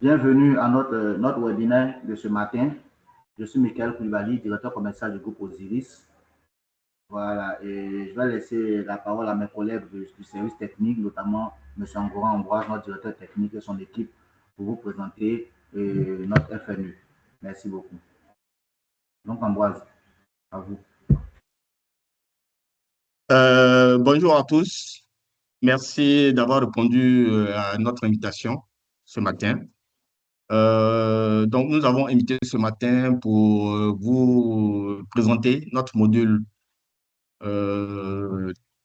Bienvenue à notre webinaire de ce matin. Je suis Michael Koulibaly, directeur commercial du groupe Osiris. Voilà, et je vais laisser la parole à mes collègues du service technique, notamment M. Angoran Ambroise, notre directeur technique et son équipe, pour vous présenter notre FNU. Merci beaucoup. Donc, Ambroise, à vous. Bonjour à tous. Merci d'avoir répondu à notre invitation ce matin. Donc, nous avons invité ce matin pour vous présenter notre module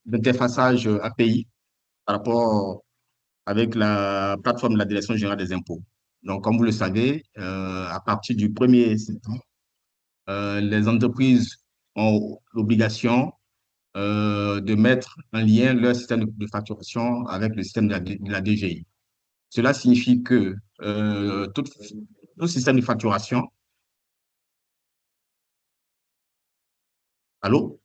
d'interfaçage API par rapport avec la plateforme de la Direction générale des impôts. Donc, comme vous le savez, à partir du 1er septembre, les entreprises ont l'obligation de mettre en lien leur système de facturation avec le système de la DGI. Cela signifie que tout système de facturation... Allô?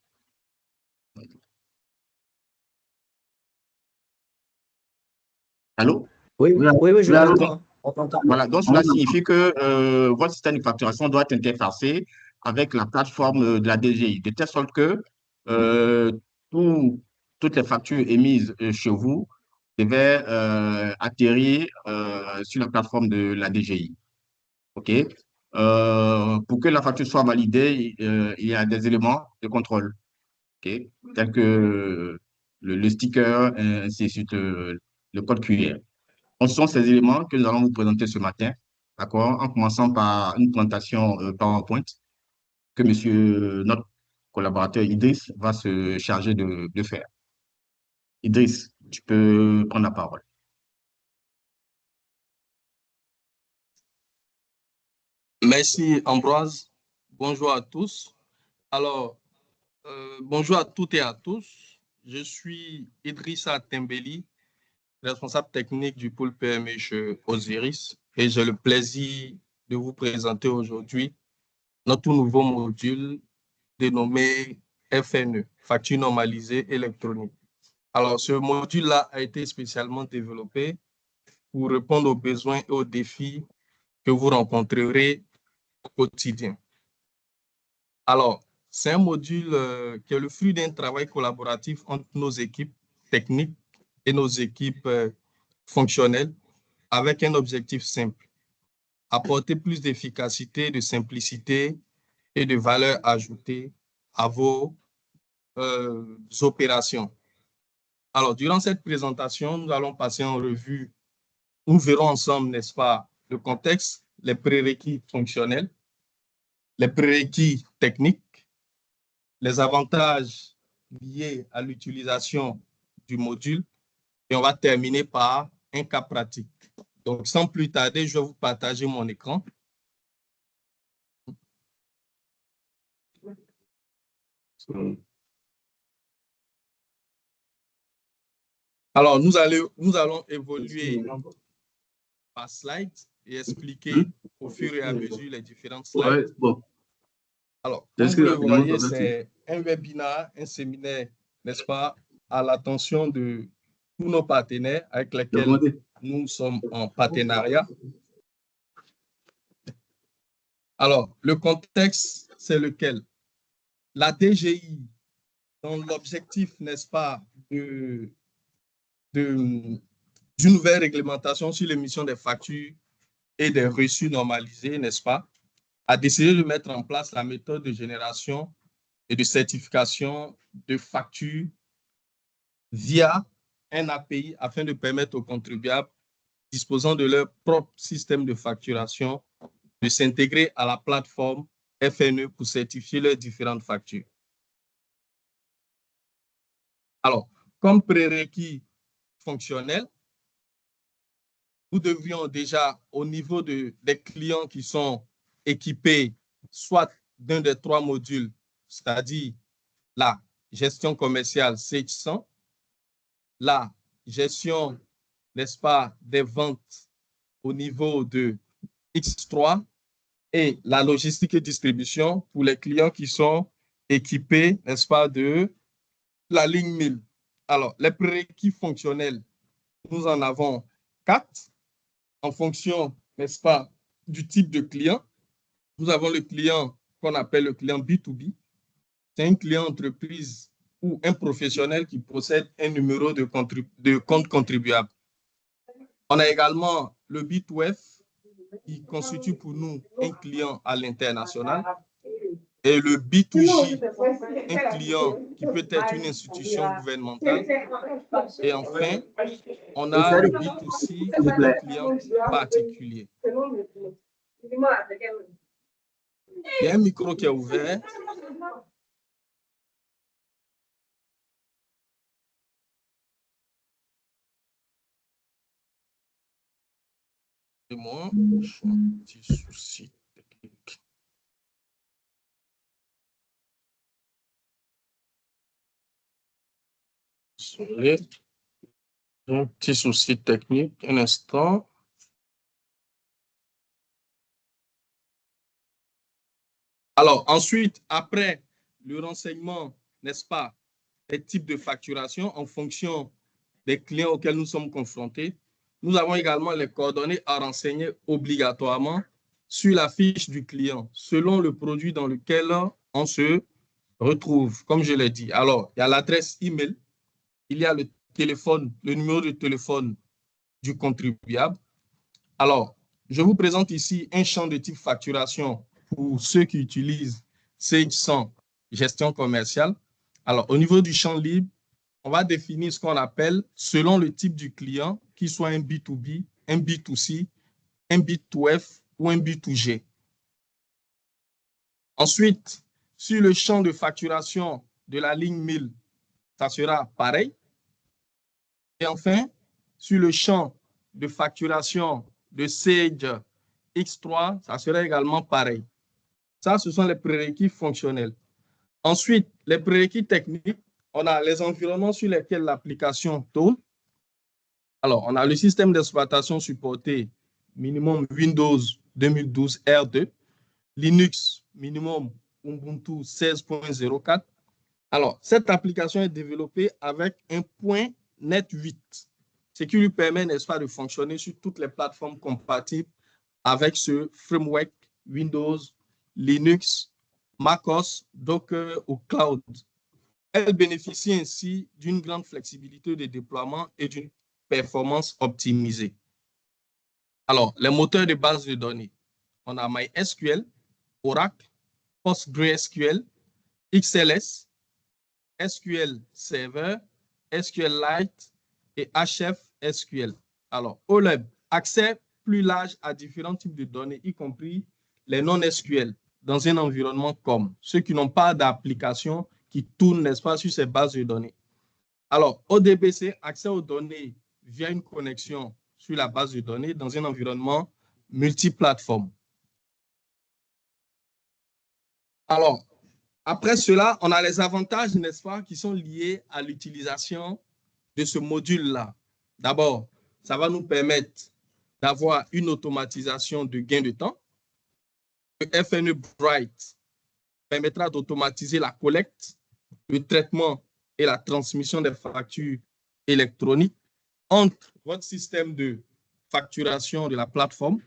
Allô? Oui, je vous entends. Voilà, donc cela signifie que votre système de facturation doit être interfacé avec la plateforme de la DGI, de telle sorte que toutes les factures émises chez vous devaient atterrir sur la plateforme de la DGI. OK? Pour que la facture soit validée, il y a des éléments de contrôle, OK? Tels que le sticker, ainsi de suite, le code QR. Ce sont ces éléments que nous allons vous présenter ce matin, d'accord? En commençant par une présentation PowerPoint que notre collaborateur Idriss va se charger de faire. Idriss, tu peux prendre la parole. Merci Ambroise. Bonjour à tous. Alors, bonjour à toutes et à tous. Je suis Idrissa Tembeli, responsable technique du pôle PME chez Osiris, et j'ai le plaisir de vous présenter aujourd'hui notre nouveau module dénommé FNE, facture normalisée électronique. Alors, ce module-là a été spécialement développé pour répondre aux besoins et aux défis que vous rencontrerez au quotidien. Alors, c'est un module qui est le fruit d'un travail collaboratif entre nos équipes techniques et nos équipes fonctionnelles avec un objectif simple: apporter plus d'efficacité, de simplicité et de valeur ajoutée à vos opérations. Alors, durant cette présentation, nous allons passer en revue, nous verrons ensemble, n'est-ce pas, le contexte, les prérequis fonctionnels, les prérequis techniques, les avantages liés à l'utilisation du module, et on va terminer par un cas pratique. Donc, sans plus tarder, je vais vous partager mon écran. Alors, nous allons évoluer par slide et expliquer au fur et à mesure les différentes slides. Alors, comme vous le voyez, c'est un webinaire, un séminaire, n'est-ce pas, à l'attention de tous nos partenaires avec lesquels nous sommes en partenariat. Alors, le contexte, c'est lequel? La DGI, dans l'objectif, n'est-ce pas, d'une nouvelle réglementation sur l'émission des factures et des reçus normalisés, n'est-ce pas, a décidé de mettre en place la méthode de génération et de certification de factures via un API afin de permettre aux contribuables disposant de leur propre système de facturation de s'intégrer à la plateforme FNE pour certifier leurs différentes factures. Alors, comme prérequis fonctionnel, nous devrions déjà, au niveau des clients qui sont équipés soit d'un des trois modules, c'est-à-dire la gestion commerciale CH100, la gestion, n'est-ce pas, des ventes au niveau de X3 et la logistique et distribution pour les clients qui sont équipés, n'est-ce pas, de la ligne 1000. Alors, les prérequis fonctionnels, nous en avons 4 en fonction n'est-ce pas, du type de client. Nous avons le client qu'on appelle le client B2B. C'est un client entreprise ou un professionnel qui possède un numéro de compte contribuable. On a également le B2F qui constitue pour nous un client à l'international. Et le B2J, un client qui peut être une institution gouvernementale. Et enfin, on a le B2C, S'il vous un plaît. client particulier. Il y a un micro qui est ouvert. Et moi, j'ai un petit souci technique. Désolé. J'ai un petit souci technique. Un instant. Alors, ensuite, après le renseignement, n'est-ce pas, des types de facturation en fonction des clients auxquels nous sommes confrontés, nous avons également les coordonnées à renseigner obligatoirement sur la fiche du client, selon le produit dans lequel on se retrouve, comme je l'ai dit. Alors, il y a l'adresse email, il y a le téléphone, le numéro de téléphone du contribuable. Alors, je vous présente ici un champ de type facturation pour ceux qui utilisent Sage 100 gestion commerciale. Alors, au niveau du champ libre, on va définir ce qu'on appelle, selon le type du client, qu'il soit un B2B, un B2C, un B2F ou un B2G. Ensuite, sur le champ de facturation de la ligne 1000, ça sera pareil. Et enfin, sur le champ de facturation de Sage X3, ça sera également pareil. Ça, ce sont les prérequis fonctionnels. Ensuite, les prérequis techniques, on a les environnements sur lesquels l'application tourne. Alors, on a le système d'exploitation supporté minimum Windows 2012 R2, Linux minimum Ubuntu 16.04. Alors, cette application est développée avec un .NET 8, ce qui lui permet, n'est-ce pas, de fonctionner sur toutes les plateformes compatibles avec ce framework Windows, Linux, MacOS, Docker ou Cloud. Elle bénéficie ainsi d'une grande flexibilité de déploiement et d'une performance optimisée. Alors, les moteurs de base de données, on a MySQL, Oracle, PostgreSQL, XLS, SQL Server, SQLite et HFSQL. Alors, OLEB, accès plus large à différents types de données, y compris les non-SQL, dans un environnement comme ceux qui n'ont pas d'application qui tournent, n'est-ce pas, sur ces bases de données. Alors, ODBC, accès aux données via une connexion sur la base de données dans un environnement multiplateforme. Alors, après cela, on a les avantages, n'est-ce pas, qui sont liés à l'utilisation de ce module-là. D'abord, ça va nous permettre d'avoir une automatisation de gain de temps. Le FNE Bright permettra d'automatiser la collecte, le traitement et la transmission des factures électroniques entre votre système de facturation de la plateforme,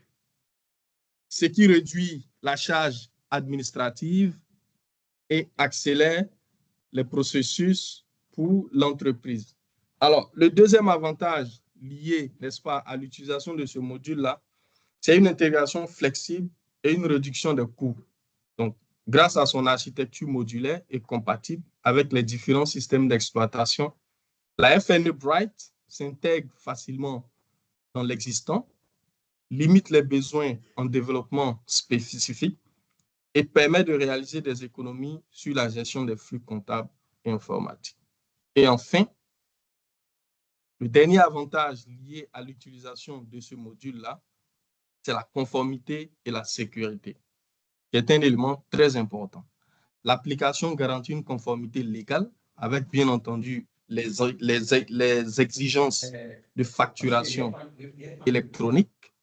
ce qui réduit la charge administrative et accélère les processus pour l'entreprise. Alors, le deuxième avantage lié, n'est-ce pas, à l'utilisation de ce module-là, c'est une intégration flexible et une réduction des coûts. Donc, grâce à son architecture modulaire et compatible avec les différents systèmes d'exploitation, la FNE Bright s'intègre facilement dans l'existant, limite les besoins en développement spécifique et permet de réaliser des économies sur la gestion des flux comptables et informatiques. Et enfin, le dernier avantage lié à l'utilisation de ce module-là, c'est la conformité et la sécurité, qui est un élément très important. L'application garantit une conformité légale avec, bien entendu, les exigences de facturation électronique,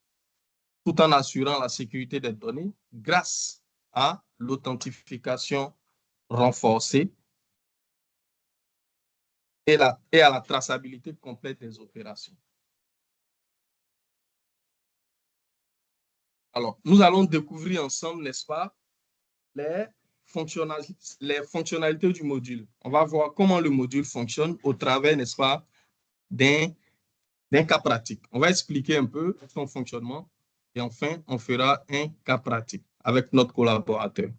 tout en assurant la sécurité des données grâce à l'authentification renforcée et à la traçabilité complète des opérations. Alors, nous allons découvrir ensemble, n'est-ce pas, les fonctionnalités du module. On va voir comment le module fonctionne au travers, n'est-ce pas, d'un cas pratique. On va expliquer un peu son fonctionnement et enfin, on fera un cas pratique avec notre collaborateur.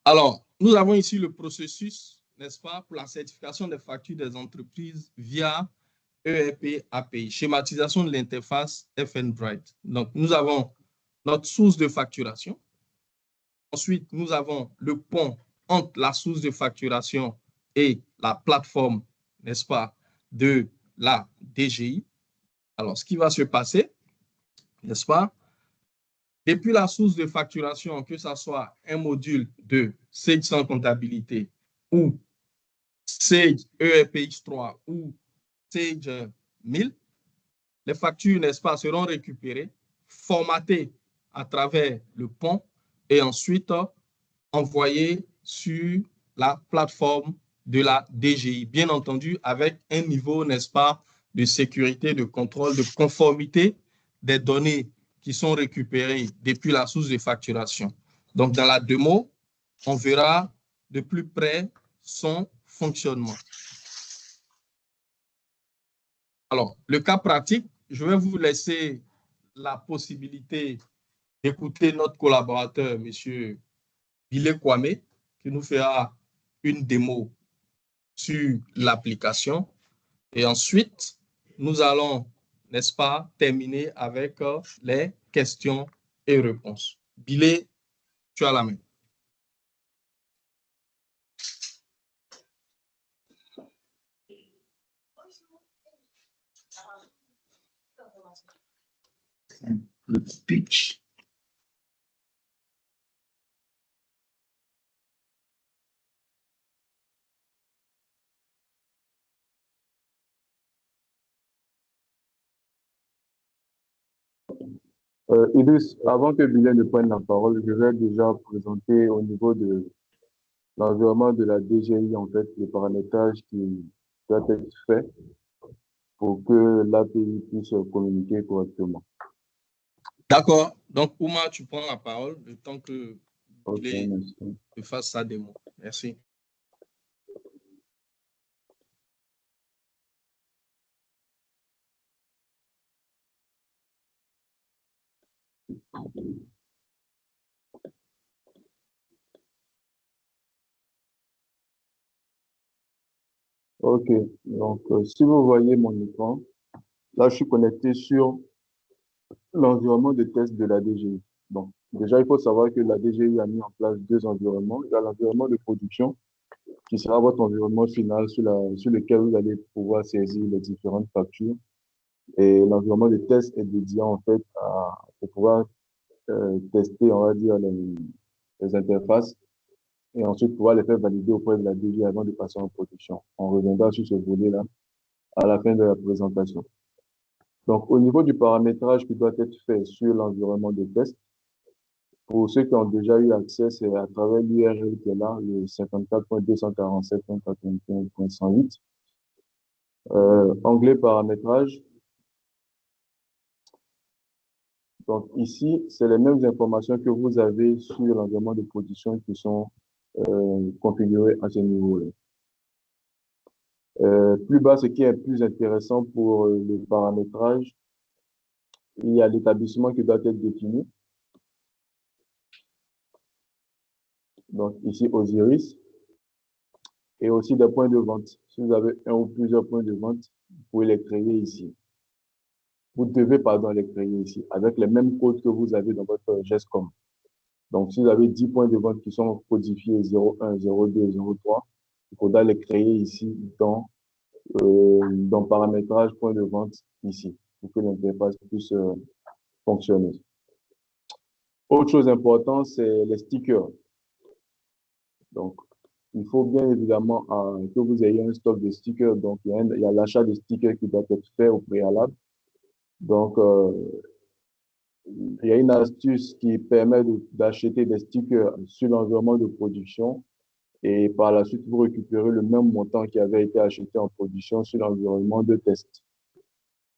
Alors, nous avons ici le processus, n'est-ce pas, pour la certification des factures des entreprises via ERP API, schématisation de l'interface FN-Bright. Donc, nous avons notre source de facturation. Ensuite, nous avons le pont entre la source de facturation et la plateforme, n'est-ce pas, de la DGI. Alors, ce qui va se passer, n'est-ce pas, depuis la source de facturation, que ce soit un module de Sage sans comptabilité ou Sage ERPX3 ou Sage 1000, les factures, n'est-ce pas, seront récupérées, formatées à travers le pont et ensuite envoyées sur la plateforme de la DGI, bien entendu avec un niveau, n'est-ce pas, de sécurité, de contrôle, de conformité des données qui sont récupérées depuis la source de facturation. Donc, dans la démo, on verra de plus près son fonctionnement. Alors, le cas pratique, je vais vous laisser la possibilité d'écouter notre collaborateur, M. Bilé Kwame, qui nous fera une démo sur l'application. Et ensuite, nous allons, n'est-ce pas, terminer avec les questions et réponses. Bilé, tu as la main. Le pitch. Idriss, avant que Bilal ne prenne la parole, je vais déjà présenter au niveau de l'environnement de la DGI, en fait, le paramétrage qui doit être fait pour que l'API puisse communiquer correctement. D'accord. Donc, Ouma, tu prends la parole le temps que Okay, il fasse sa démo. Merci. Ok, donc si vous voyez mon écran, là je suis connecté sur l'environnement de test de la DGI. Bon, déjà il faut savoir que la DGI a mis en place deux environnements. Il y a l'environnement de production qui sera votre environnement final sur lequel vous allez pouvoir saisir les différentes factures. Et l'environnement de test est dédié en fait pour pouvoir tester, on va dire, les interfaces et ensuite pouvoir les faire valider auprès de la DGI avant de passer en production. On reviendra sur ce volet-là à la fin de la présentation. Donc, au niveau du paramétrage qui doit être fait sur l'environnement de test, pour ceux qui ont déjà eu accès, c'est à travers l'URL qui est là, le 54.247.91.108. Onglet paramétrage. Donc, ici, c'est les mêmes informations que vous avez sur l'environnement de production qui sont configurées à ce niveau-là. Plus bas, ce qui est plus intéressant pour le paramétrage, il y a l'établissement qui doit être défini. Donc, ici, Osiris. Et aussi des points de vente. Si vous avez un ou plusieurs points de vente, vous pouvez les créer ici. Vous devez, pardon, les créer ici, avec les mêmes codes que vous avez dans votre GESCOM. Donc, si vous avez 10 points de vente qui sont codifiés 01, 02, 03, il faudra les créer ici dans paramétrage point de vente ici, pour que l'interface puisse fonctionner. Autre chose importante, c'est les stickers. Donc, il faut bien évidemment que vous ayez un stock de stickers. Donc, il y a l'achat de stickers qui doit être fait au préalable. Donc, il y a une astuce qui permet d'acheter des stickers sur l'environnement de production et par la suite, vous récupérez le même montant qui avait été acheté en production sur l'environnement de test.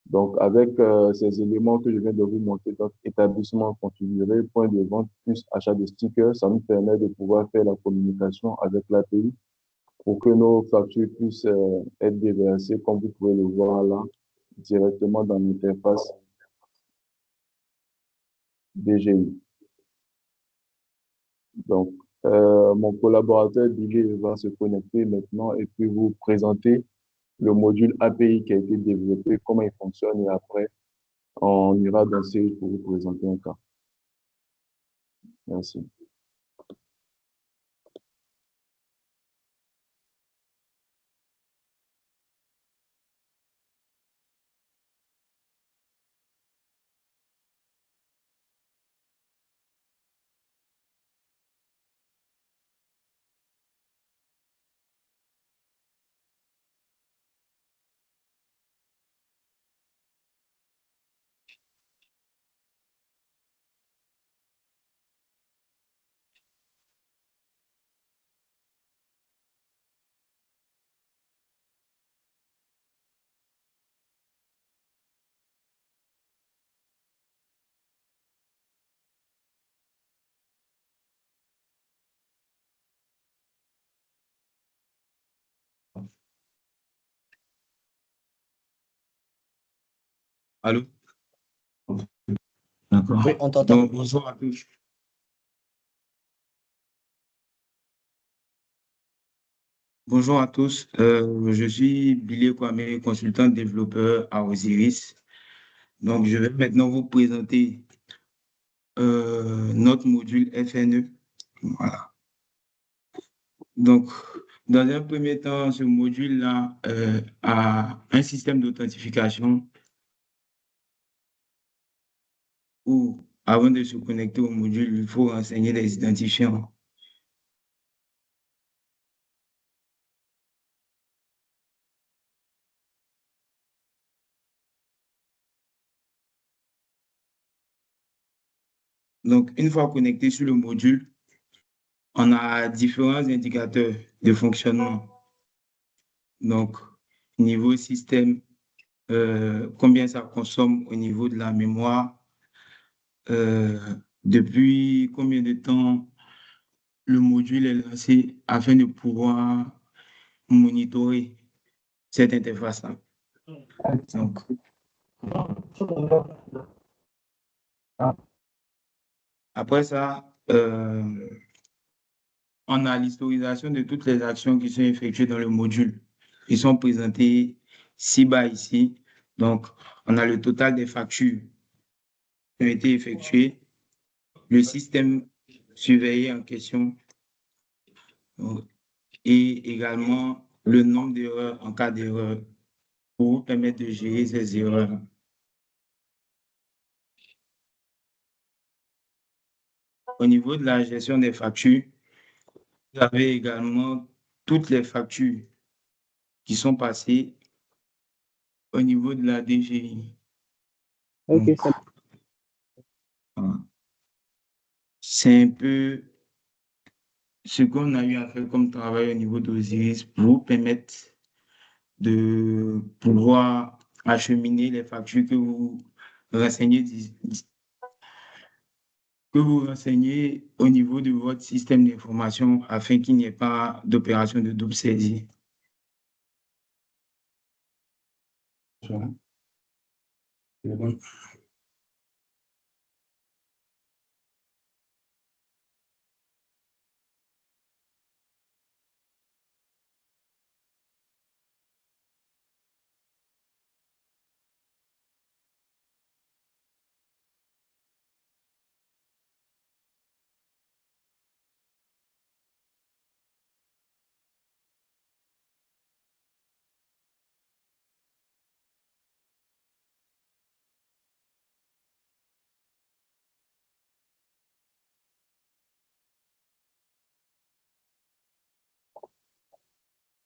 Donc, avec ces éléments que je viens de vous montrer, donc établissement configuré, point de vente, plus achat de stickers, ça nous permet de pouvoir faire la communication avec l'API pour que nos factures puissent être déversées, comme vous pouvez le voir là, directement dans l'interface DGI. Donc, mon collaborateur Billy va se connecter maintenant et puis vous présenter le module API qui a été développé, comment il fonctionne, et après, on ira dans Sage pour vous présenter un cas. Merci. Allô? D'accord. Oui, on t'entend. Donc, bonjour à tous. Bonjour à tous. Je suis Billy Kwame, consultant développeur à Osiris. Donc, je vais maintenant vous présenter notre module FNE. Voilà. Donc, dans un premier temps, ce module-là a un système d'authentification où, avant de se connecter au module, il faut renseigner les identifiants. Donc, une fois connecté sur le module, on a différents indicateurs de fonctionnement. Donc, niveau système, combien ça consomme au niveau de la mémoire, depuis combien de temps le module est lancé afin de pouvoir monitorer cette interface-là. Donc, après ça, on a l'historisation de toutes les actions qui sont effectuées dans le module. Ils sont présentés ci-bas ici. Donc, on a le total des factures qui ont été effectuées, le système surveillé en question et également le nombre d'erreurs en cas d'erreur pour vous permettre de gérer ces erreurs. Au niveau de la gestion des factures, vous avez également toutes les factures qui sont passées au niveau de la DGI. Ok, Donc, voilà. C'est un peu ce qu'on a eu à faire comme travail au niveau d'Osiris pour vous permettre de pouvoir acheminer les factures que vous renseignez, au niveau de votre système d'information afin qu'il n'y ait pas d'opération de double saisie.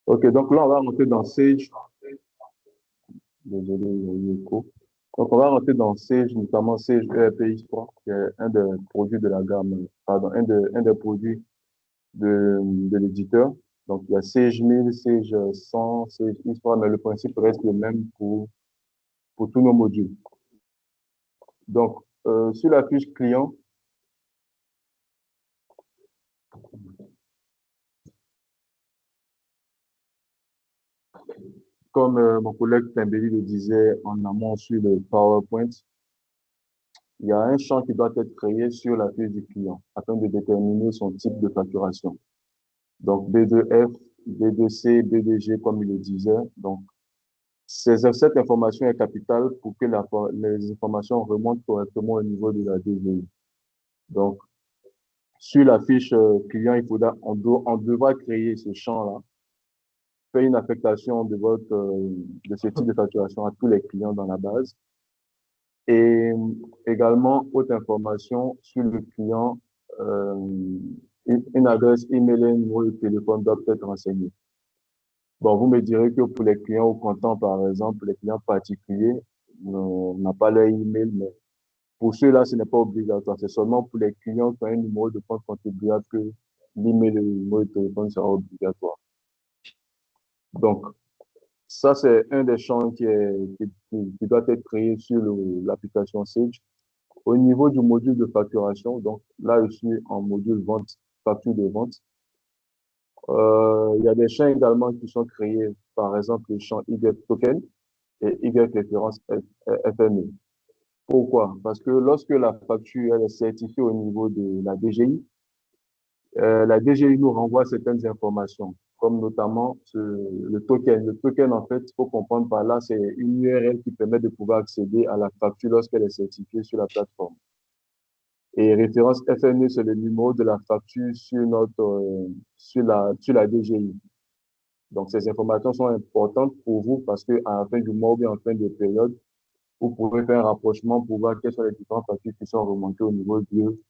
OK, donc là, on va rentrer dans Sage. Désolé, il y a eu écho. Donc, on va rentrer dans Sage, notamment Sage ERPI 3, qui est un des produits de la gamme, pardon, un des produits de l'éditeur. Donc, il y a Sage 1000, Sage 100, Sage X3, mais le principe reste le même pour pour tous nos modules. Donc, sur la fiche client, comme mon collègue Tembeli le disait en amont sur le PowerPoint, il y a un champ qui doit être créé sur la fiche du client afin de déterminer son type de facturation. Donc, B2F, B2C, B2G, comme il le disait. Donc, cette information est capitale pour que les informations remontent correctement au niveau de la DGI. Donc, sur la fiche client, on devra créer ce champ-là, faire une affectation de ce type de facturation à tous les clients dans la base. Et également, autre information sur le client, une adresse email et un numéro de téléphone doivent être renseignés. Bon, vous me direz que pour les clients au comptant, par exemple, les clients particuliers, on n'a pas leur email, mais pour ceux-là, ce n'est pas obligatoire. C'est seulement pour les clients qui ont un numéro de compte contribuable que l'email et le numéro de téléphone sera obligatoire. Donc, ça, c'est un des champs qui doit être créé sur l'application Sage. Au niveau du module de facturation, donc là, je suis en module vente, facture de vente. Il y a des champs également qui sont créés, par exemple, le champ Y token et Y référence FME. Pourquoi? Parce que lorsque la facture elle est certifiée au niveau de la DGI, la DGI nous renvoie certaines informations, comme notamment le token. Le token, en fait, il faut comprendre par là, c'est une URL qui permet de pouvoir accéder à la facture lorsqu'elle est certifiée sur la plateforme. Et référence FME, c'est le numéro de la facture sur la DGI. Donc, ces informations sont importantes pour vous parce qu'à la fin du mois ou bien en fin de période, vous pouvez faire un rapprochement pour voir quelles sont les différentes factures qui sont remontées au niveau de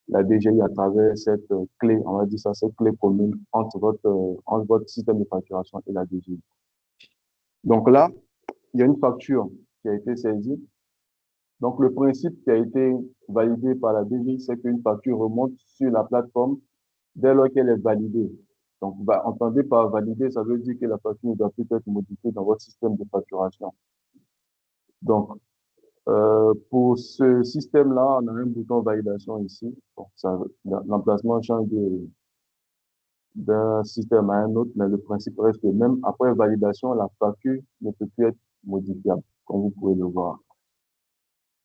la DGI à travers cette clé, on va dire ça, cette clé commune entre votre système de facturation et la DGI. Donc là, il y a une facture qui a été saisie. Donc, le principe qui a été validé par la DGI, c'est qu'une facture remonte sur la plateforme dès lors qu'elle est validée. Donc, entendez par valider, ça veut dire que la facture ne doit plus être modifiée dans votre système de facturation. Donc, pour ce système-là, on a un bouton validation ici. Bon, l'emplacement change d'un système à un autre, mais le principe reste le même. Après validation, la facture ne peut plus être modifiable, comme vous pouvez le voir.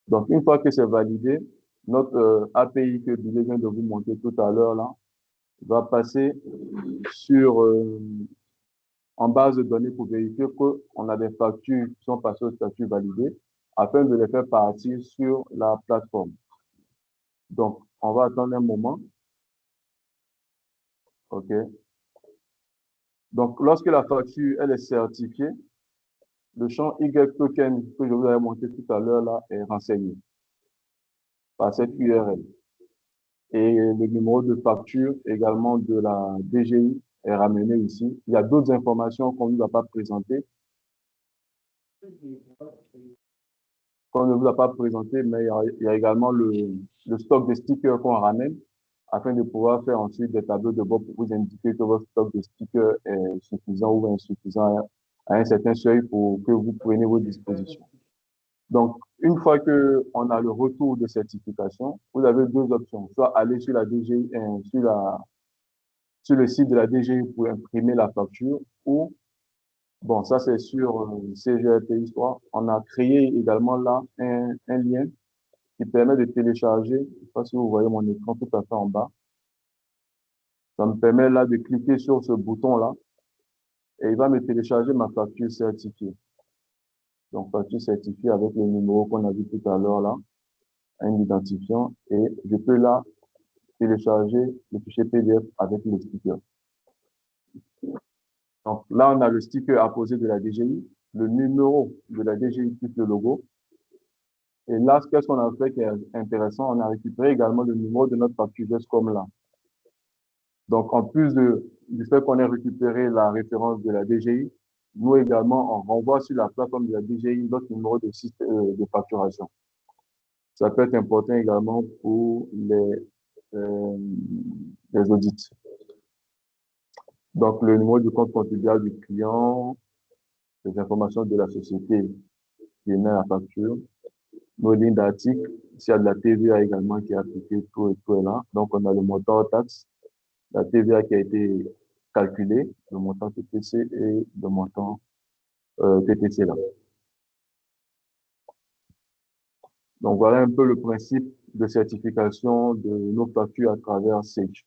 Donc, une fois que c'est validé, notre API que Billy vient de vous montrer tout à l'heure là, va passer en base de données pour vérifier qu'on a des factures qui sont passées au statut validé afin de les faire partir sur la plateforme. Donc, on va attendre un moment. OK. Donc, lorsque la facture, elle est certifiée, le champ Y token que je vous avais montré tout à l'heure là est renseigné par cette URL. Et le numéro de facture également de la DGI est ramené ici. Il y a d'autres informations qu'on ne nous a pas présentées. Qu'on ne vous a pas présenté, mais il y a également le stock de stickers qu'on ramène afin de pouvoir faire ensuite des tableaux de bord pour vous indiquer que votre stock de stickers est suffisant ou insuffisant à un certain seuil pour que vous preniez vos dispositions. Donc, une fois que on a le retour de certification, vous avez deux options. Soit aller sur la DGI, sur le site de la DGI pour imprimer la facture ou, bon, ça c'est sur CGRT Histoire. On a créé également là un lien qui permet de télécharger. Je ne sais pas si vous voyez mon écran tout à fait en bas. Ça me permet là de cliquer sur ce bouton-là et il va me télécharger ma facture certifiée. Donc, facture certifiée avec le numéro qu'on a vu tout à l'heure là, un identifiant, et je peux là télécharger le fichier PDF avec le sticker. Donc là, on a le sticker apposé de la DGI, le numéro de la DGI plus le logo. Et là, qu'est-ce qu'on a fait qui est intéressant? On a récupéré également le numéro de notre facture juste comme là. Donc, en plus du fait qu'on ait récupéré la référence de la DGI, nous également, on renvoie sur la plateforme de la DGI notre numéro de facturation. Ça peut être important également pour les audits. Donc, le numéro du compte contribuable du client, les informations de la société qui émet la facture, nos lignes d'articles, s'il y a de la TVA également qui est appliquée, tout est là. Donc, on a le montant hors taxe, la TVA qui a été calculée, le montant TTC et le montant TTC là. Donc, voilà un peu le principe de certification de nos factures à travers Sage.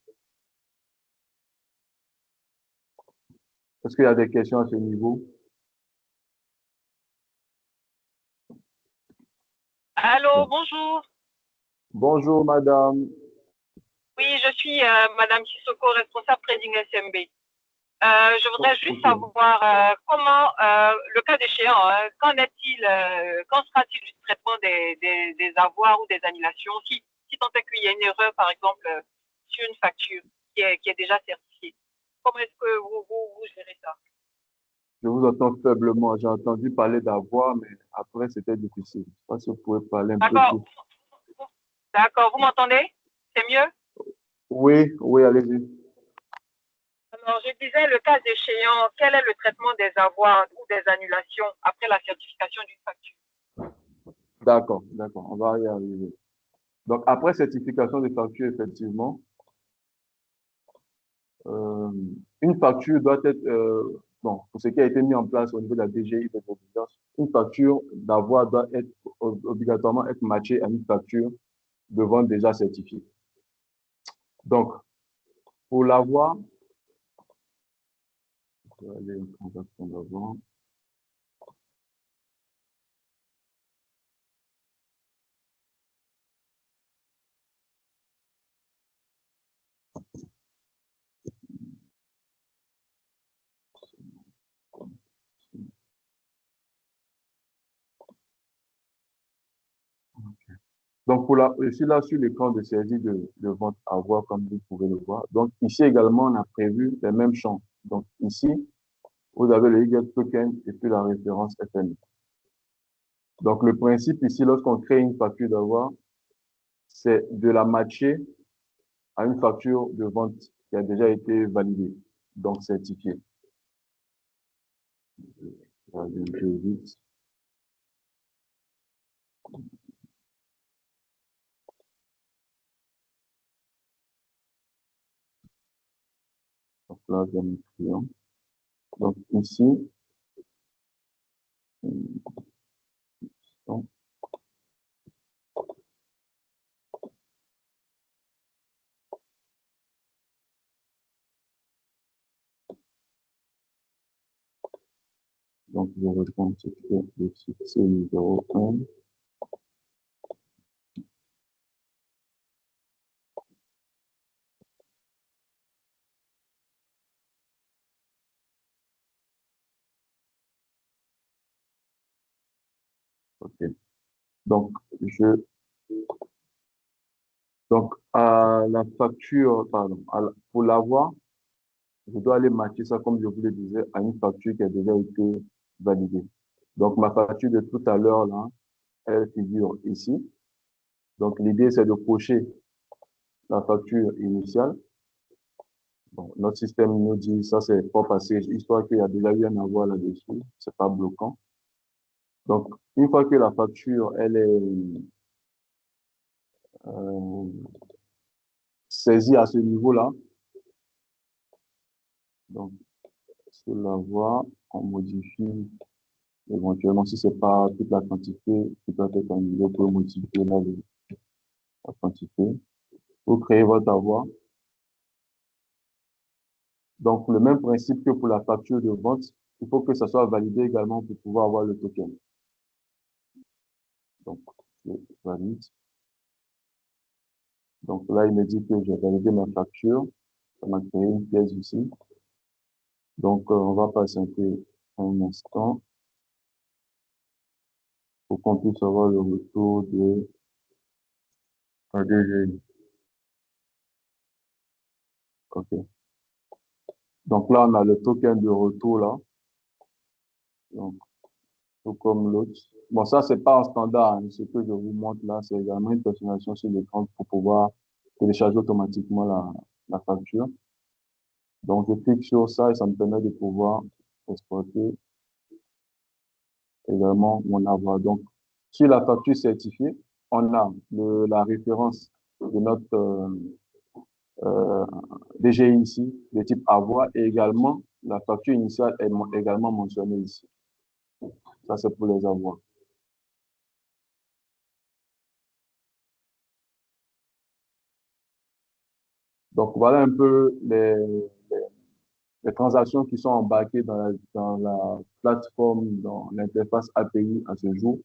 Est-ce qu'il y a des questions à ce niveau? Allô, bonjour. Bonjour, madame. Oui, je suis Madame Sissoko, responsable trading SMB. Je voudrais juste savoir comment, le cas échéant, qu'en est-il, qu'en sera-t-il du traitement des avoirs ou des annulations si tant est qu'il y a une erreur, par exemple, sur une facture qui est déjà certifiée. Comment est-ce que vous gérez ça? Je vous entends faiblement. J'ai entendu parler d'avoir, mais après, c'était difficile. Je ne sais pas si vous pouvez parler un peu plus. D'accord, vous m'entendez? C'est mieux? Oui, allez-y. Alors, je disais, le cas échéant, quel est le traitement des avoirs ou des annulations après la certification d'une facture? D'accord, on va y arriver. Donc, après certification des factures, effectivement, une facture doit être, bon, pour ce qui a été mis en place au niveau de la DGI de Providence, une facture d'avoir doit être obligatoirement être matchée à une facture de vente déjà certifiée. Donc, pour l'avoir, je vais aller en transaction d'avant. Donc, je suis là sur l'écran de saisie de vente à voir, comme vous pouvez le voir. Donc, ici également, on a prévu les mêmes champs. Donc, ici, vous avez le YTOken token et puis la référence FNI. Donc, le principe ici, lorsqu'on crée une facture d'avoir, c'est de la matcher à une facture de vente qui a déjà été validée, donc certifiée. Je vais aller un peu vite. Donc là, j'ai mon client. Donc ici, donc, je réponds ce que le succès numéro 1. OK. Donc, à la facture, pardon, pour l'avoir, je dois aller matcher ça, comme je vous le disais, à une facture qui a déjà été validée. Donc, ma facture de tout à l'heure, là, elle figure ici. Donc, l'idée, c'est de cocher la facture initiale. Bon, notre système nous dit ça, c'est pas passé, histoire qu'il y a déjà eu un avoir là-dessus. C'est pas bloquant. Donc, une fois que la facture, elle est saisie à ce niveau-là, donc, sur la voie, on modifie éventuellement, si c'est pas toute la quantité qui doit être annulée, vous pouvez modifier là la quantité. Vous créez votre avoir. Donc, le même principe que pour la facture de vente, il faut que ça soit validé également pour pouvoir avoir le token. Donc, je valide. Donc là, il me dit que j'ai validé ma facture. Ça m'a créé une pièce ici. Donc, on va patienter un instant pour qu'on puisse avoir le retour de la DGI. OK. Donc là, on a le token de retour là. Donc, tout comme l'autre. Bon, ça, c'est pas en standard, hein. Ce que je vous montre là, c'est également une personnalisation sur l'écran pour pouvoir télécharger automatiquement la facture. Donc, je clique sur ça et ça me permet de pouvoir exporter également mon avoir. Donc, sur la facture certifiée, on a la référence de notre DGI ici, de type avoir, et également la facture initiale est également mentionnée ici. Ça, c'est pour les avoirs. Donc, voilà un peu les transactions qui sont embarquées dans la plateforme, dans l'interface API à ce jour.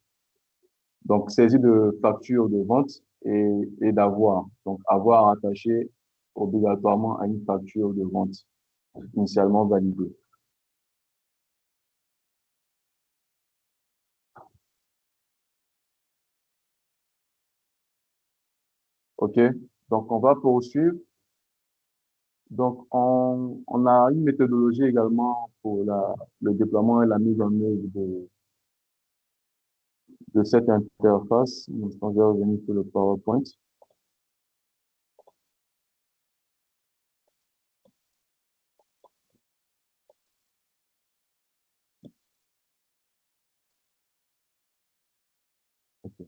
Donc, saisie de factures de vente et d'avoir. Donc, avoir attaché obligatoirement à une facture de vente initialement validée. OK? Donc, on va poursuivre. Donc, on a une méthodologie également pour le déploiement et la mise en œuvre de cette interface. Donc, on va revenir sur le PowerPoint. Okay.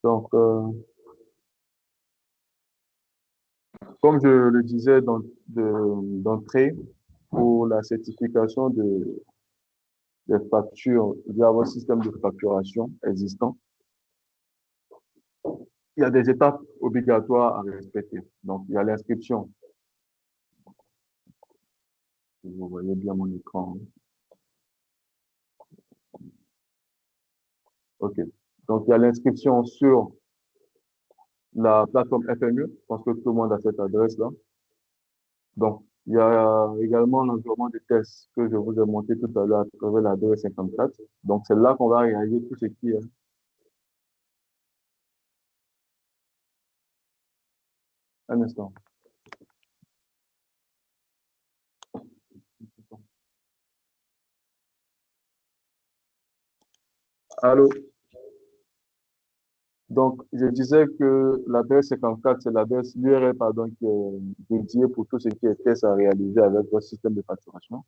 Donc, comme je le disais d'entrée, pour la certification des factures via votre système de facturation existant, il y a des étapes obligatoires à respecter. Donc, il y a l'inscription. Vous voyez bien mon écran. OK. Donc, il y a l'inscription sur la plateforme FME. Je pense que tout le monde a cette adresse-là. Donc, il y a également l'environnement de test que je vous ai montré tout à l'heure à travers l'adresse 54. Donc, c'est là qu'on va réaliser tout ce qui est. Un instant. Allô? Donc, je disais que l'adresse 54, c'est l'adresse l'URL, pardon, qui est dédiée pour tout ce qui est test à réaliser avec votre système de facturation.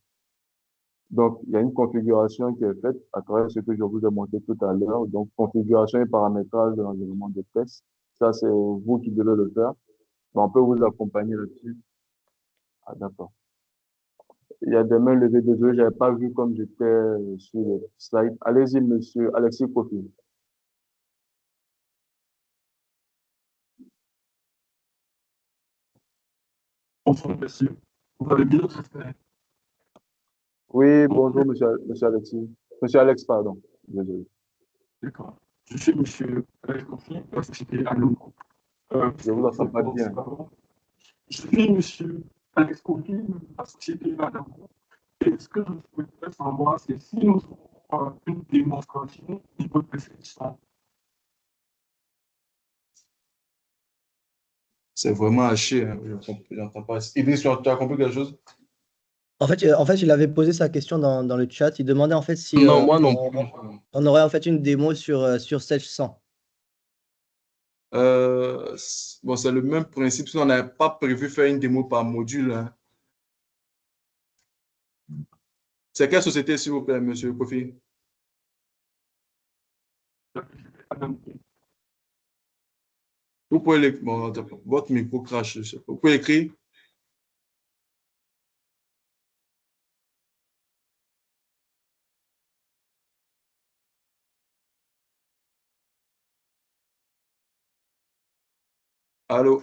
Donc, il y a une configuration qui est faite à travers ce que je vous ai montré tout à l'heure. Donc, configuration et paramétrage de l'environnement de test. Ça, c'est vous qui devez le faire. Donc, on peut vous accompagner là-dessus. Ah, d'accord. Il y a des mains levées. Désolé, j'avais pas vu comme j'étais sur le slide. Allez-y, monsieur Alexis Kofi. Bonjour, monsieur. Vous allez bien? Oui, bonjour, monsieur Alexis. Monsieur Alex, pardon. Désolé. D'accord. Je suis monsieur Alex Confi, de la société Alonco. Je vous entends pas bien. Je suis monsieur Alex Confi, de la société Alonco. Et ce que je souhaiterais savoir, c'est si nous avons une démonstration de votre perception. C'est vraiment haché, hein. Je n'entends pas. Idriss, tu as compris quelque chose? En fait, il avait posé sa question dans le chat. Il demandait en fait si Non, moi non plus. on aurait en fait une démo sur Sage 100. Bon, c'est le même principe. On n'avait pas prévu faire une démo par module, hein. C'est quelle société, s'il vous plaît, monsieur Kofi? Vous pouvez l'écrire. Bon, votre micro crache. Vous pouvez écrire. Allô?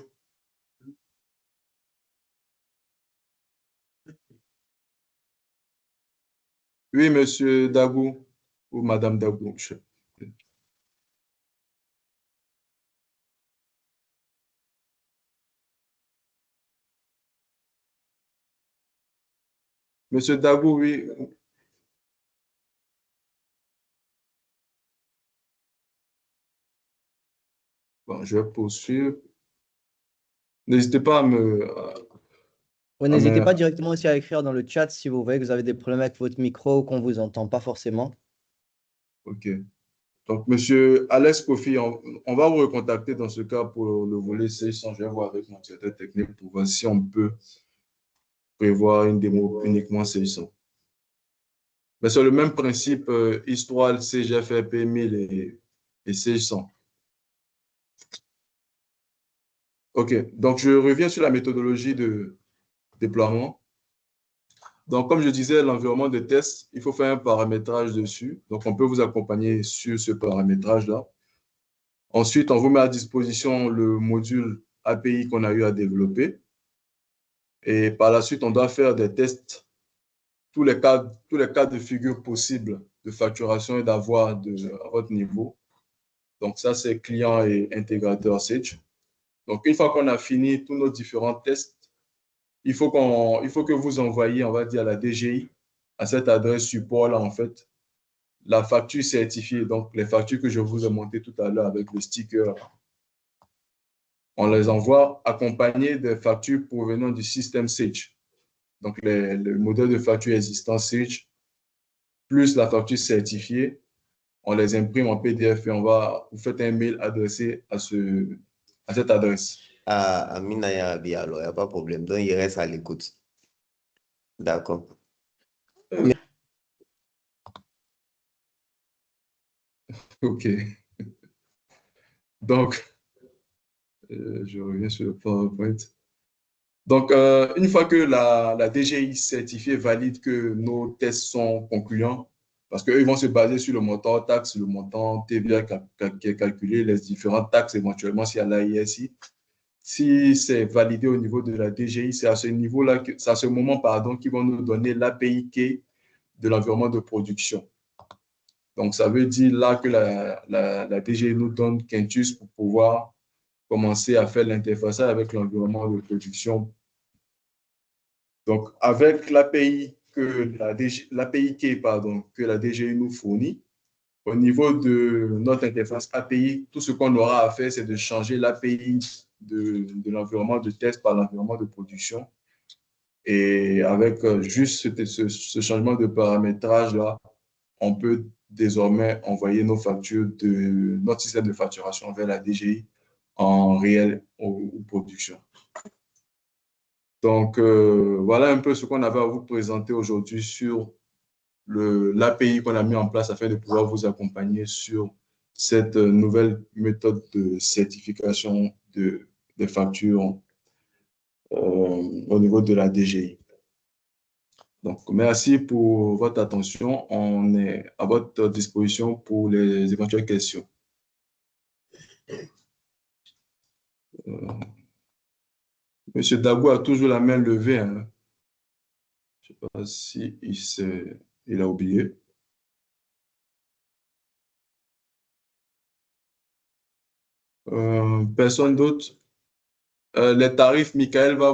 Oui, monsieur Dagou ou madame Dagou. Monsieur Dagou, oui. Bon, je vais poursuivre. N'hésitez pas à me... Oui, n'hésitez pas directement aussi à écrire dans le chat si vous voyez que vous avez des problèmes avec votre micro ou qu'on ne vous entend pas forcément. OK. Donc, Monsieur Alex Kofi, on va vous recontacter dans ce cas pour le volet C100. Je vais voir avec mon directeur technique pour voir si on peut prévoir une démo uniquement C100. Mais c'est le même principe, histoire, CGFRP 1000 et C100. OK, donc je reviens sur la méthodologie de déploiement. Donc, comme je disais, l'environnement de test, il faut faire un paramétrage dessus. Donc, on peut vous accompagner sur ce paramétrage-là. Ensuite, on vous met à disposition le module API qu'on a eu à développer. Et par la suite, on doit faire des tests, tous les cas de figure possibles de facturation et d'avoir à votre niveau. Donc, ça, c'est client et intégrateur Sage. Donc, une fois qu'on a fini tous nos différents tests, il faut que vous envoyiez, on va dire, à la DGI, à cette adresse support-là, en fait, la facture certifiée. Donc, les factures que je vous ai montées tout à l'heure avec le sticker, on les envoie accompagnées des factures provenant du système Sage. Donc, le modèle de facture existant Sage, plus la facture certifiée, on les imprime en PDF et vous faites un mail adressé à cette adresse. Ah, Amina Yabi, alors, il n'y a pas de problème. Donc, il reste à l'écoute. D'accord. OK. Donc, je reviens sur le PowerPoint. Donc, une fois que la DGI certifiée valide que nos tests sont concluants, parce qu'eux, ils vont se baser sur le montant taxe, le montant TVA qui est calculé, les différentes taxes éventuellement s'il y a l'AISI. Si c'est validé au niveau de la DGI, c'est à ce niveau-là, c'est à ce moment, pardon, qu'ils vont nous donner l'API key de l'environnement de production. Donc, ça veut dire là que la DGI nous donne Quintus pour pouvoir commencer à faire l'interfaçage avec l'environnement de production. Donc, avec l'API que la DGI nous fournit, au niveau de notre interface API, tout ce qu'on aura à faire, c'est de changer l'API de l'environnement de test par l'environnement de production. Et avec juste ce changement de paramétrage-là, on peut désormais envoyer nos factures de notre système de facturation vers la DGI en réel ou production. Donc, voilà un peu ce qu'on avait à vous présenter aujourd'hui sur l'API qu'on a mis en place afin de pouvoir vous accompagner sur cette nouvelle méthode de certification des factures au niveau de la DGI. Donc, merci pour votre attention. On est à votre disposition pour les éventuelles questions. Monsieur Dagou a toujours la main levée. Hein. Je ne sais pas si il a oublié. Personne d'autre? Les tarifs, Michael va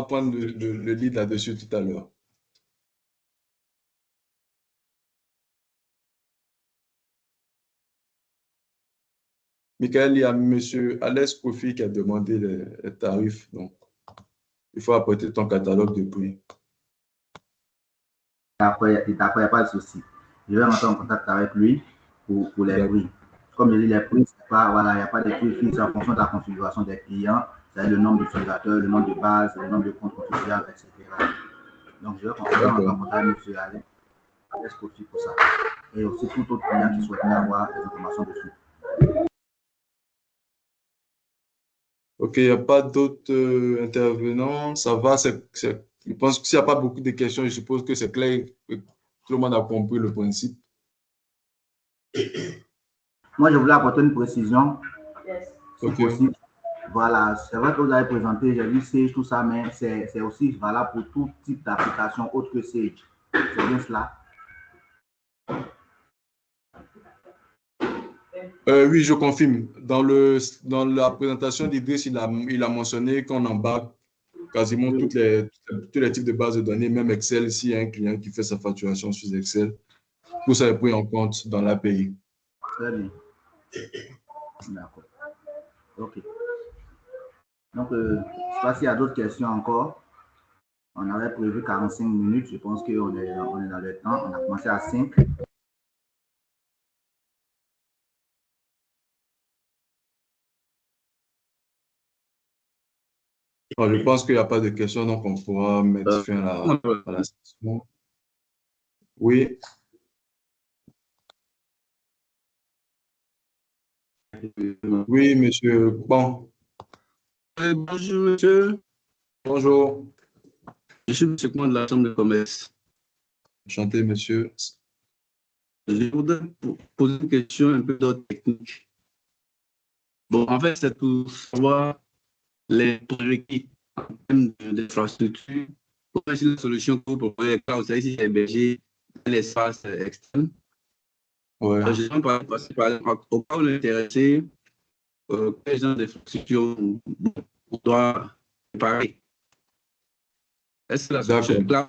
prendre le lead là-dessus tout à l'heure. Michael, il y a M. Alex Kofi qui a demandé les tarifs. Donc, il faut apporter ton catalogue de prix. Après, il n'y a pas de souci. Je vais rentrer en contact avec lui pour les prix. Comme je dis, les prix, voilà, il n'y a pas de prix fixes en fonction de la configuration des clients, c'est le nombre d'utilisateurs, le nombre de bases, le nombre de comptes configurables, etc. Donc, je vais rentrer en contact avec M. Alex Kofi pour ça. Et aussi tout autre client qui souhaiterait avoir des informations dessus. OK, il n'y a pas d'autres intervenants. Ça va, je pense que s'il n'y a pas beaucoup de questions, je suppose que c'est clair, que tout le monde a compris le principe. Moi, je voulais apporter une précision, si OK. possible. Voilà, c'est vrai que vous avez présenté, j'ai vu Sage, tout ça, mais c'est aussi valable pour tout type d'application autre que Sage. C'est bien cela? Oui, je confirme. Dans la présentation d'Idriss, il a mentionné qu'on embarque quasiment tous les types de bases de données, même Excel, s'il y a un client qui fait sa facturation sur Excel. Tout ça est pris en compte dans l'API. Très bien. D'accord. OK. Donc, je ne sais pas s'il y a d'autres questions encore. On avait prévu 45 minutes. Je pense qu'on est dans le temps. On a commencé à 5. Bon, je pense qu'il n'y a pas de questions, donc on pourra mettre fin à la session. Oui. Oui, monsieur. Bon. Bonjour, monsieur. Bonjour. Je suis monsieur Command de la Chambre de commerce. Enchanté, monsieur. Je voudrais poser une question un peu d'ordre technique. Bon, en fait, c'est pour savoir les prérequis en termes d'infrastructure pour voir si la solution que vous proposez, quand vous savez si c'est hébergé dans l'espace externe. Ouais. Je vais passer par au cas où l'intéressé, quel genre d'infrastructure on doit préparer. Est-ce que la solution est claire?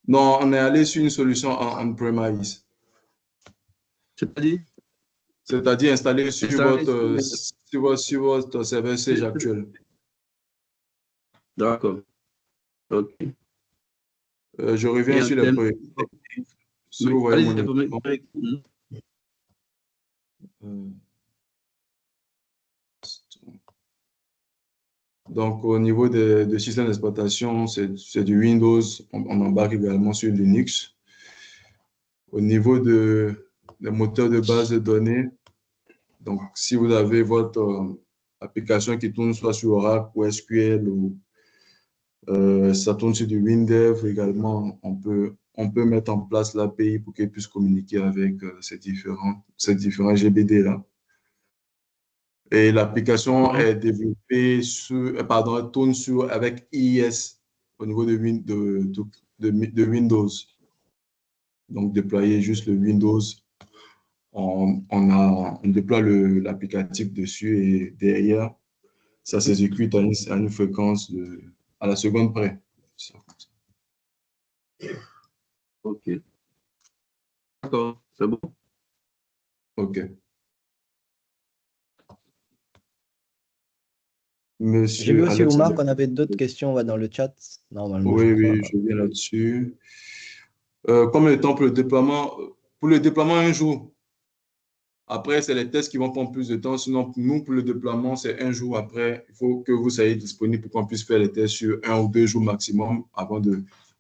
Non, on est allé sur une solution en on-premise. C'est-à-dire? C'est-à-dire installé sur votre serveur Sage actuel. D'accord. OK. Je reviens sur les projets. Si vous voyez mon écran. Donc, au niveau des systèmes d'exploitation, c'est du Windows. On embarque également sur Linux. Au niveau des moteurs de base de données, donc si vous avez votre application qui tourne soit sur Oracle ou SQL ou ça tourne sur du WinDev également, on peut mettre en place l'API pour qu'elle puisse communiquer avec ces différents GBD-là. Et l'application est développée tourne avec IIS au niveau de Windows. Donc, déployer juste le Windows, on déploie l'applicatif dessus et derrière, ça s'exécute à une fréquence à la seconde près. OK. D'accord, c'est bon. OK. J'ai vu aussi, Oumar, qu'on avait d'autres questions dans le chat, normalement. Oui, je viens là-dessus. Combien de temps pour le déploiement? Pour le déploiement, un jour. Après, c'est les tests qui vont prendre plus de temps. Sinon, nous, pour le déploiement, c'est un jour après. Il faut que vous soyez disponible pour qu'on puisse faire les tests sur 1 ou 2 jours maximum avant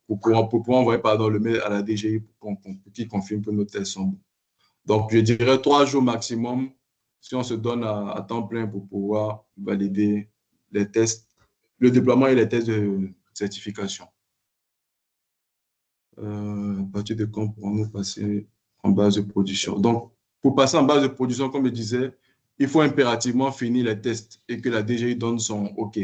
pour pouvoir envoyer le mail à la DGI pour qu'ils confirment que nos tests sont bons. Donc, je dirais 3 jours maximum si on se donne à temps plein pour pouvoir valider les tests, le déploiement et les tests de certification. À partir de quand pourrons-nous passer en base de production? Donc, pour passer en base de production, comme je disais, il faut impérativement finir les tests et que la DGI donne son OK.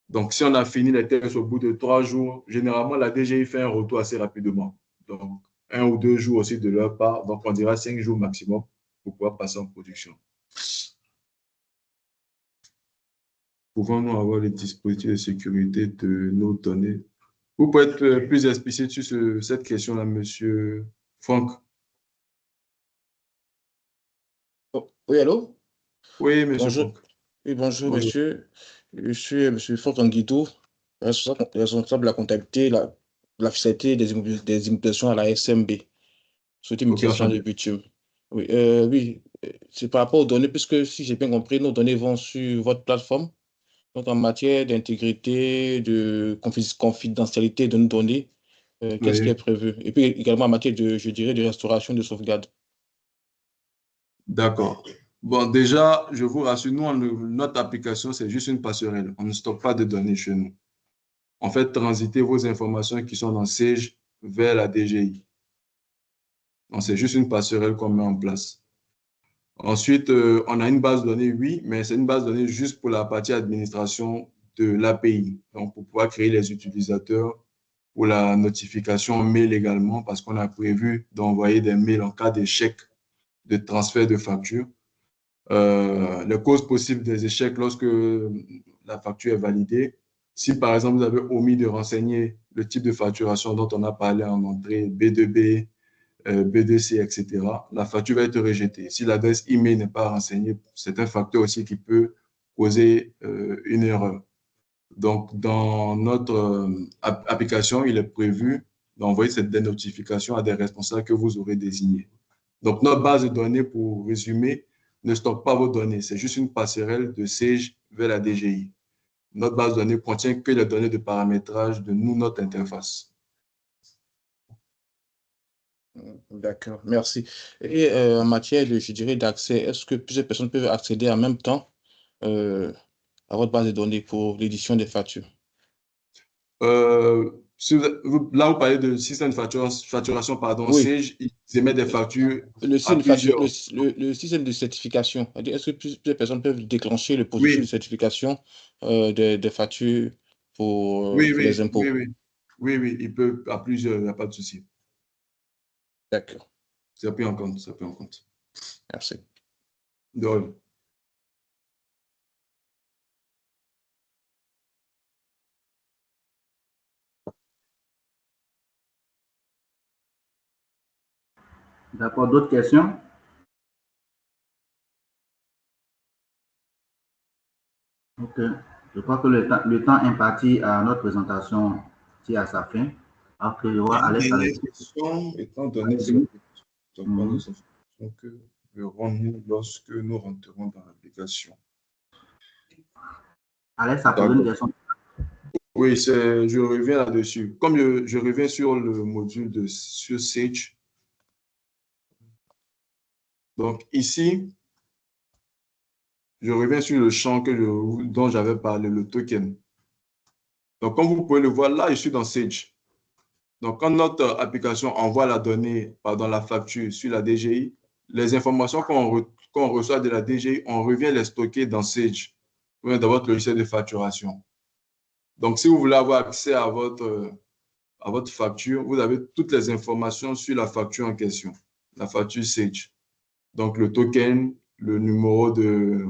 Donc, si on a fini les tests au bout de 3 jours, généralement, la DGI fait un retour assez rapidement. Donc, 1 ou 2 jours aussi de leur part. Donc, on dira 5 jours maximum pour pouvoir passer en production. Pouvons-nous avoir les dispositifs de sécurité de nos données? Vous pouvez être plus explicite sur cette question-là, monsieur Franck. Oui, allô? Oui, monsieur Bonjour. Franck. Oui, bonjour, monsieur. Je suis monsieur Franck Anguito, responsable de la comptabilité, la fiscalité des immobilisations à la SMB, société mutualisation de bitume. Oui, c'est par rapport aux données, puisque si j'ai bien compris, nos données vont sur votre plateforme. Donc, en matière d'intégrité, de confidentialité de nos données, qu'est-ce qui est prévu? Et puis également en matière de restauration, de sauvegarde. D'accord. Bon, déjà, je vous rassure, notre application, c'est juste une passerelle. On ne stocke pas de données chez nous. En fait, transitez vos informations qui sont dans Sage vers la DGI. Donc, c'est juste une passerelle qu'on met en place. Ensuite, on a une base de données, oui, mais c'est une base de données juste pour la partie administration de l'API. Donc, pour pouvoir créer les utilisateurs, pour la notification mail également, parce qu'on a prévu d'envoyer des mails en cas d'échec de transfert de facture. Les causes possibles des échecs lorsque la facture est validée. Si, par exemple, vous avez omis de renseigner le type de facturation dont on a parlé en entrée, B2B, B2C, etc., la facture va être rejetée. Si l'adresse email n'est pas renseignée, c'est un facteur aussi qui peut causer une erreur. Donc, dans notre application, il est prévu d'envoyer cette dénotification à des responsables que vous aurez désignés. Donc, notre base de données, pour résumer, ne stocke pas vos données. C'est juste une passerelle de Sage vers la DGI. Notre base de données contient que les données de paramétrage de notre interface. D'accord, merci. Et en matière, je dirais, d'accès, est-ce que plusieurs personnes peuvent accéder en même temps à votre base de données pour l'édition des factures? Là, vous parlez de système de facturation, pardon, Oui. Sage, ils émettent des factures Le à système, plusieurs. le système de certification, est-ce que plusieurs personnes peuvent déclencher le processus de certification des factures pour les impôts? Oui, il peut à plusieurs, il n'y a pas de souci. D'accord. Ça peut en compte, ça peut en compte. Merci. De rien. D'accord, d'autres questions? Ok, je crois que le temps imparti à notre présentation tire à sa fin. Après, il y aura Alex. Question, étant donné que verrons-nous lorsque nous rentrerons dans l'application. Alex a posé une question. Oui, je reviens là-dessus. Comme je reviens sur le module sur Sage. Donc ici, je reviens sur le champ dont j'avais parlé, le token. Donc comme vous pouvez le voir, là, je suis dans Sage. Donc quand notre application envoie la donnée, pardon, la facture sur la DGI, les informations qu'on reçoit de la DGI, on revient les stocker dans Sage, dans votre logiciel de facturation. Donc si vous voulez avoir accès à votre facture, vous avez toutes les informations sur la facture en question, la facture Sage. Donc, le token, le numéro de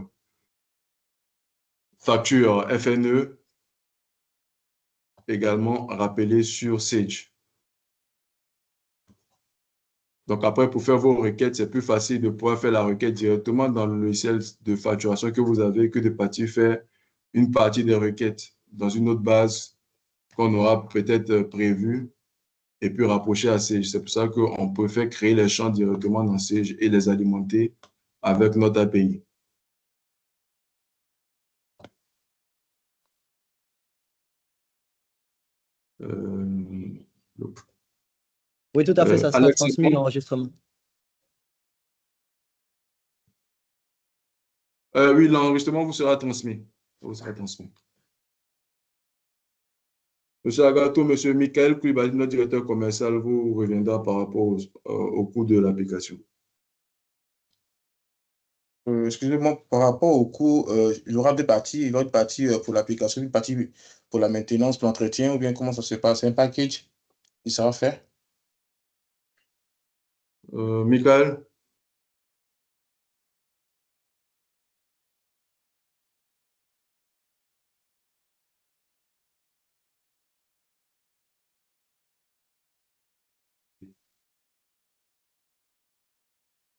facture FNE, également rappelé sur Sage. Donc, après, pour faire vos requêtes, c'est plus facile de pouvoir faire la requête directement dans le logiciel de facturation que vous avez que de partir faire une partie des requêtes dans une autre base qu'on aura peut-être prévue et puis rapprocher à Sage. C'est pour ça qu'on peut faire créer les champs directement dans Sage et les alimenter avec notre API. Oui, tout à fait, ça sera transmis l'enregistrement. Oui, l'enregistrement vous sera transmis. Monsieur Agato, monsieur Michael Koulibaly, notre directeur commercial, vous reviendra par rapport au coût de l'application. Excusez-moi, par rapport au coût, il y aura deux parties. Il y aura une partie pour l'application, une partie pour la maintenance, pour l'entretien, ou bien comment ça se passe? Un package, il sera fait? Michael?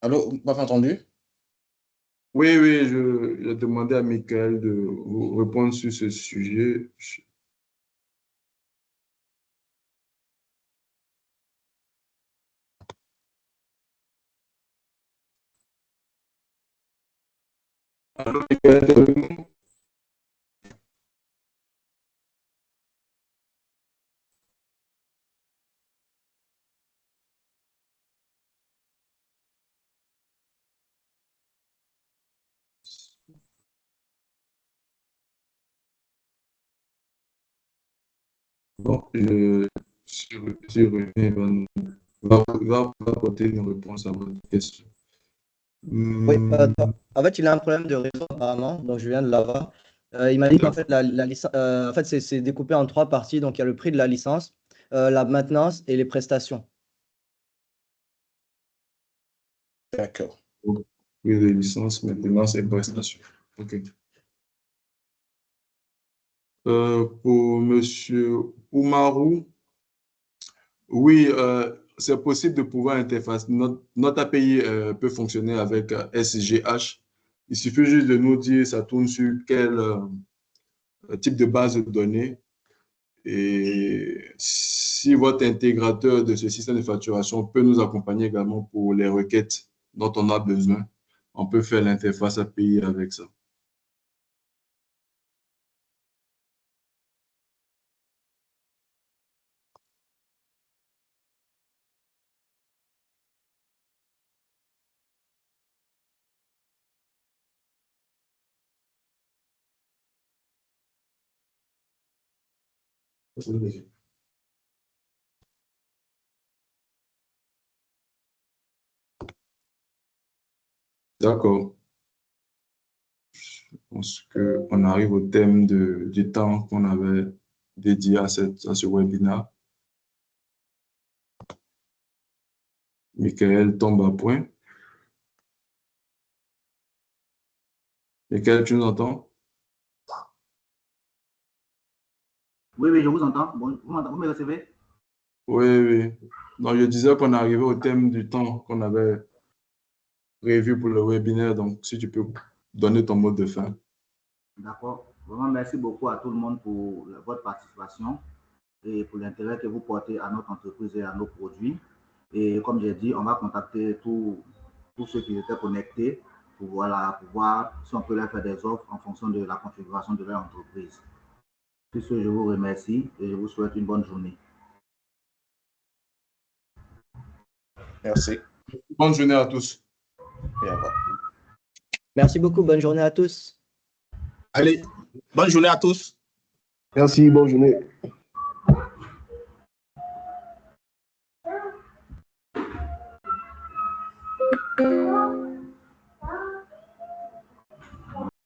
Allô, vous m'avez entendu? Oui, je demandé à Michael de vous répondre sur ce sujet. Allô, Michael? Bon, si reviens, va apporter une réponse à votre question. Oui, en fait, il a un problème de réseau apparemment, donc je viens de l'avoir. Il m'a dit qu'en fait, en fait, c'est découpé en trois parties. Donc, il y a le prix de la licence, la maintenance et les prestations. D'accord. Prix de licence, maintenance et prestations. OK. Pour monsieur Oumarou, oui, c'est possible de pouvoir interfacer. Notre API peut fonctionner avec SGH. Il suffit juste de nous dire ça tourne sur quel type de base de données. Et si votre intégrateur de ce système de facturation peut nous accompagner également pour les requêtes dont on a besoin, on peut faire l'interface API avec ça. D'accord. Je pense qu'on arrive au thème du temps qu'on avait dédié à ce webinaire. Michael tombe à point. Michael, tu nous entends? Oui, oui, je vous entends. Bon, vous me recevez? Oui, oui. Donc, je disais qu'on arrivait au thème du temps qu'on avait prévu pour le webinaire. Donc, si tu peux donner ton mot de fin. D'accord. Vraiment, merci beaucoup à tout le monde pour votre participation et pour l'intérêt que vous portez à notre entreprise et à nos produits. Et comme j'ai dit, on va contacter tous ceux qui étaient connectés pour, voilà, pour voir si on peut leur faire des offres en fonction de la configuration de leur entreprise. Sur ce, je vous remercie et je vous souhaite une bonne journée. Merci. Bonne journée à tous. Et au revoir. Merci beaucoup. Bonne journée à tous. Allez, bonne journée à tous. Merci, bonne journée. Thank you.